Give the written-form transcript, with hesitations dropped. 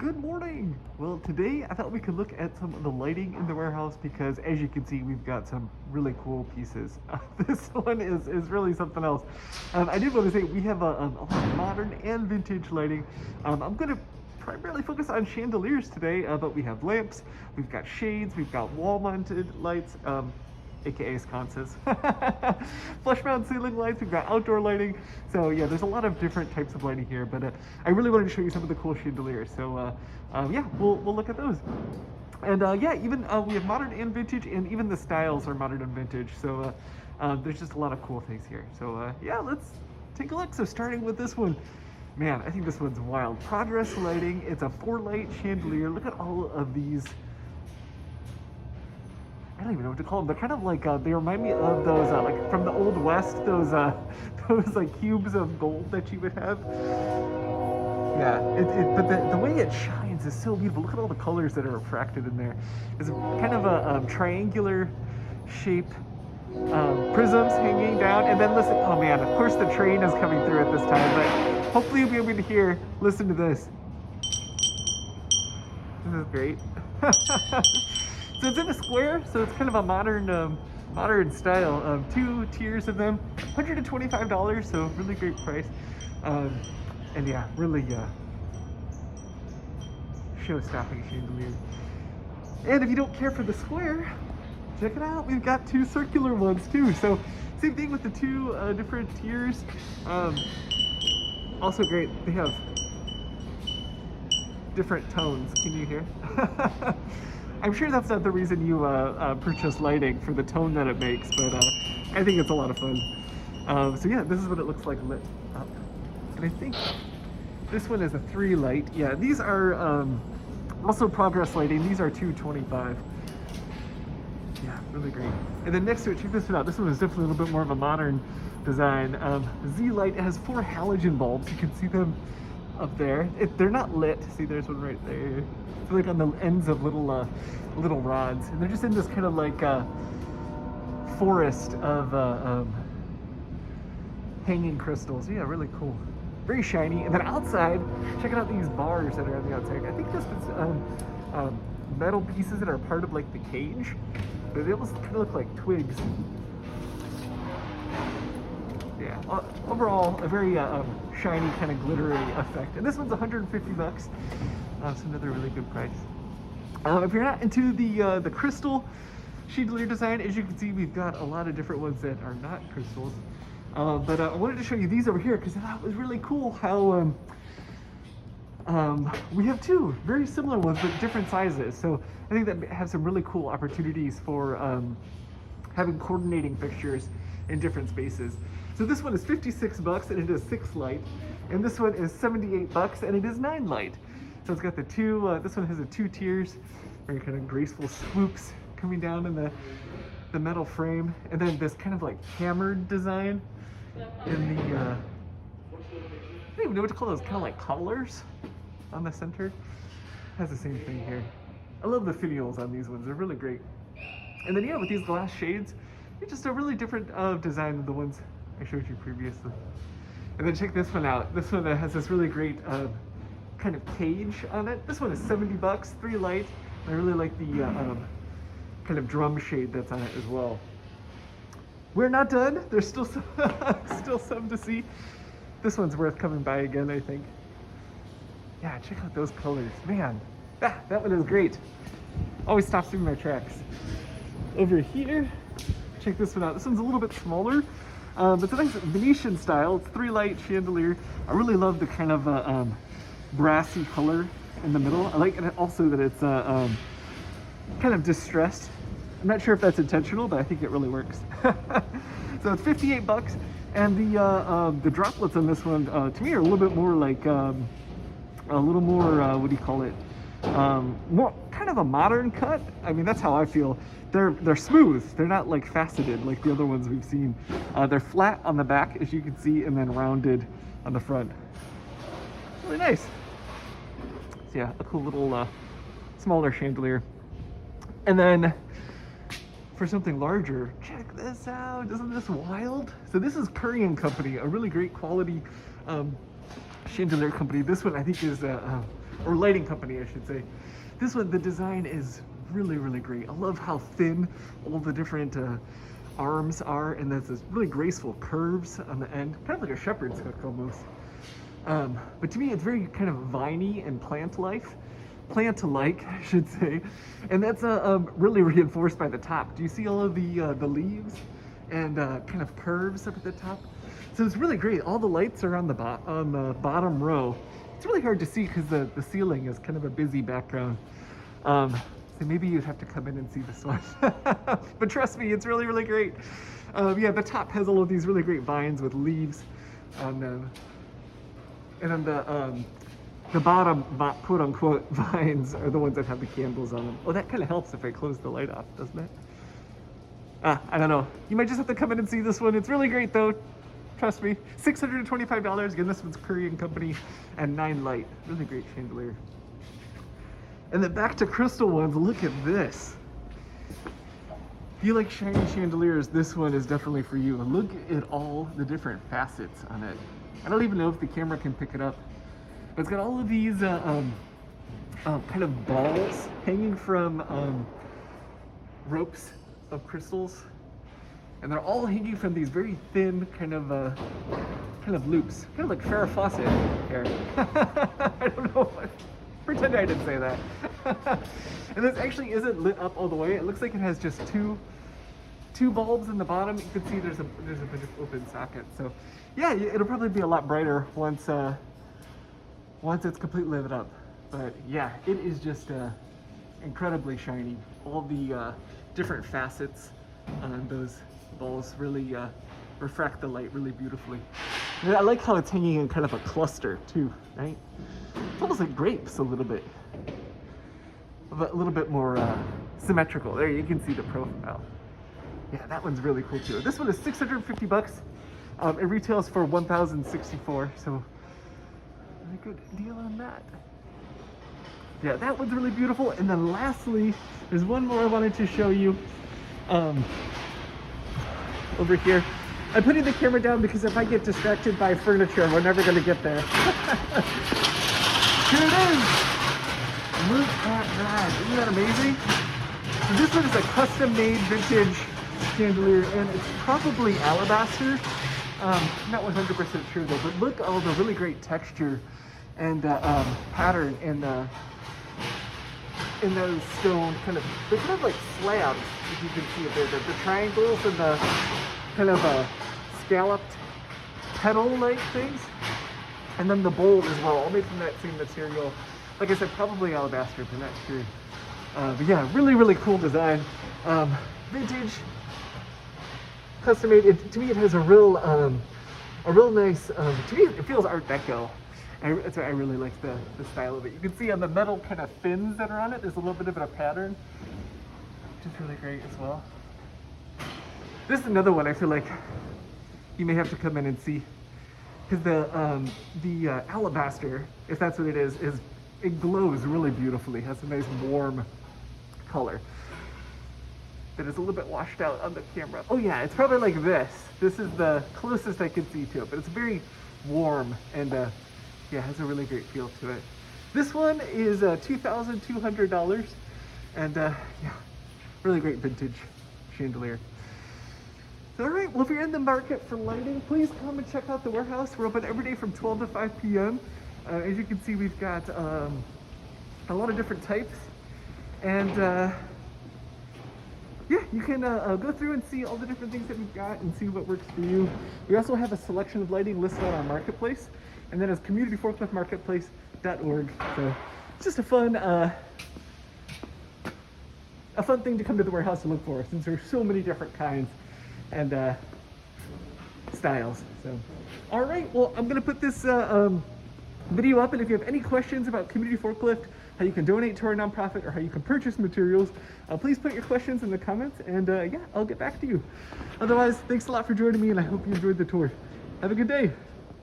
Good morning! Well, today I thought we could look at some of the lighting in the warehouse because as you can see, we've got some really cool pieces. This one is really something else. I did want to say we have a lot of modern and vintage lighting. I'm going to primarily focus on chandeliers today, but we have lamps, we've got shades, we've got wall-mounted lights, aka sconces, flush mount ceiling lights, we've got outdoor lighting. So yeah, there's a lot of different types of lighting here, but I really wanted to show you some of the cool chandeliers. So yeah, we'll look at those. And yeah, even we have modern and vintage, and even the styles are modern and vintage. So there's just a lot of cool things here. So yeah, let's take a look. So starting with this one, man, I think this one's wild. Progress lighting. It's a 4-light chandelier. Look at all of these. I don't even know what to call them. They're kind of like they remind me of those like from the old west. Those those like cubes of gold that you would have. Yeah, but the way it shines is so beautiful. Look at all the colors that are refracted in there. It's kind of a triangular shape, prisms hanging down, and then listen. Oh man, of course the train is coming through at this time, but hopefully you'll be able to listen to this. This is great. So it's in a square, so it's kind of a modern style. 2 tiers of them, $125, so really great price. And yeah, really show-stopping chandelier. And if you don't care for the square, check it out. We've got 2 circular ones too. So same thing with the 2 different tiers. Also great. They have different tones. Can you hear? I'm sure that's not the reason you purchase lighting, for the tone that it makes, but I think it's a lot of fun. So yeah, this is what it looks like lit up. And I think this one is a 3-light. Yeah, these are also progress lighting. These are 225. Yeah, really great. And then next to it, check this one out. This one is definitely a little bit more of a modern design. Z-light. It has 4 halogen bulbs. You can see them up there. They're not lit. See, there's one right there. It's like on the ends of little rods, and they're just in this kind of like forest of hanging crystals. Yeah, really cool. Very shiny. And then outside, check out these bars that are on the outside. I think this is metal pieces that are part of like the cage, but they almost kind of look like twigs. Yeah, overall a very shiny, kind of glittery effect. And this one's $150. It's another really good price. If you're not into the crystal chandelier design, as you can see, we've got a lot of different ones that are not crystals. But I wanted to show you these over here because I thought it was really cool how we have 2 very similar ones but different sizes. So I think that has some really cool opportunities for having coordinating fixtures in different spaces. So this one is $56 and it is 6-light, and this one is $78 and it is 9-light. So it's got the 2. This one has the 2 tiers, very kind of graceful swoops coming down in the metal frame, and then this kind of like hammered design in the I don't even know what to call those, kind of like collars on the center. Has the same thing here. I love the finials on these ones. They're really great. And then yeah, with these glass shades, it's just a really different design than the ones I showed you previously. And then check this one out. This one has this really great kind of cage on it. This one is $70, 3-light. I really like the kind of drum shade that's on it as well. We're not done. There's still some, still some to see. This one's worth coming by again, I think. Yeah, check out those colors. Man, that one is great. Always stops me in my tracks. Over here, check this one out. This one's a little bit smaller, but it's a nice Venetian style. It's 3-light chandelier. I really love the kind of brassy color in the middle. I like it also that it's kind of distressed. I'm not sure if that's intentional, but I think it really works. So it's $58, and the droplets on this one to me are a little bit more like a little more what do you call it? More kind of a modern cut. I mean, that's how I feel. They're smooth. They're not like faceted like the other ones we've seen. They're flat on the back, as you can see, and then rounded on the front. Really nice. So yeah, a cool little smaller chandelier. And then for something larger, check this out. Isn't this wild? So this is Currey Company, a really great quality chandelier company. This one I think is or lighting company, I should say. This one, the design is really, really great. I love how thin all the different arms are, and there's this really graceful curves on the end, kind of like a shepherd's hook almost. But to me, it's very kind of viney and plant-like, I should say, and that's really reinforced by the top. Do you see all of the leaves and kind of curves up at the top? So it's really great. All the lights are on the bottom row. It's really hard to see because the ceiling is kind of a busy background. So maybe you'd have to come in and see this one. But trust me, it's really, really great. Yeah, the top has all of these really great vines with leaves on them. And on the bottom, quote unquote, vines are the ones that have the candles on them. Oh, that kind of helps if I close the light off, doesn't it? I don't know. You might just have to come in and see this one. It's really great though. Trust me. $625. Again, this one's Currey Company and 9 light. Really great chandelier. And then back to crystal ones, look at this. If you like shiny chandeliers, this one is definitely for you. Look at all the different facets on it. I don't even know if the camera can pick it up, but it's got all of these kind of balls hanging from ropes of crystals, and they're all hanging from these very thin kind of loops, kind of like Farrah Fawcett hair. I don't know. Pretend I didn't say that. And this actually isn't lit up all the way. It looks like it has just two bulbs in the bottom. You can see there's a bunch of open sockets. So yeah, it'll probably be a lot brighter once it's completely lit up. But yeah, it is just incredibly shiny. All the different facets on those balls really refract the light really beautifully. And I like how it's hanging in kind of a cluster too, right? It's almost like grapes a little bit. But a little bit more symmetrical. There, you can see the profile. Yeah, that one's really cool too. This one is $650. It retails for $1,064, so really good deal on that. Yeah, that one's really beautiful. And then lastly, there's one more I wanted to show you over here. I'm putting the camera down because if I get distracted by furniture, we're never going to get there. Here it is! Look at that. Isn't that amazing? So this one is a custom-made vintage chandelier, and it's probably alabaster. Not 100% sure though, but look all the really great texture and pattern in those stone they're kind of like slabs, if you can see it there. The triangles and the kind of scalloped petal-like things. And then the bowl as well, all made from that same material. Like I said, probably alabaster, but not sure. But yeah, really, really cool design. Vintage, custom made. To me, it has a real nice. To me, it feels Art Deco. That's why I really like the style of it. You can see on the metal kind of fins that are on it, there's a little bit of a pattern, which is really great as well. This is another one I feel like you may have to come in and see, because the alabaster, if that's what it is it glows really beautifully. It has a nice warm color that is a little bit washed out on the camera. Oh yeah, it's probably like this. This is the closest I can see to it, but it's very warm and yeah, has a really great feel to it. This one is $2,200 and yeah, really great vintage chandelier. All right, well, if you're in the market for lighting, please come and check out the warehouse. We're open every day from 12 to 5 p.m. As you can see, we've got a lot of different types. And yeah, you can go through and see all the different things that we've got and see what works for you. We also have a selection of lighting listed on our marketplace. And then it's communityforkliftmarketplace.org. So it's just a fun thing to come to the warehouse to look for, since there's so many different kinds and styles. So all right, well, I'm gonna put this video up, and if you have any questions about Community Forklift, how you can donate to our nonprofit, or how you can purchase materials, please put your questions in the comments, and yeah, I'll get back to you. Otherwise, thanks a lot for joining me, and I hope you enjoyed the tour. Have a good day.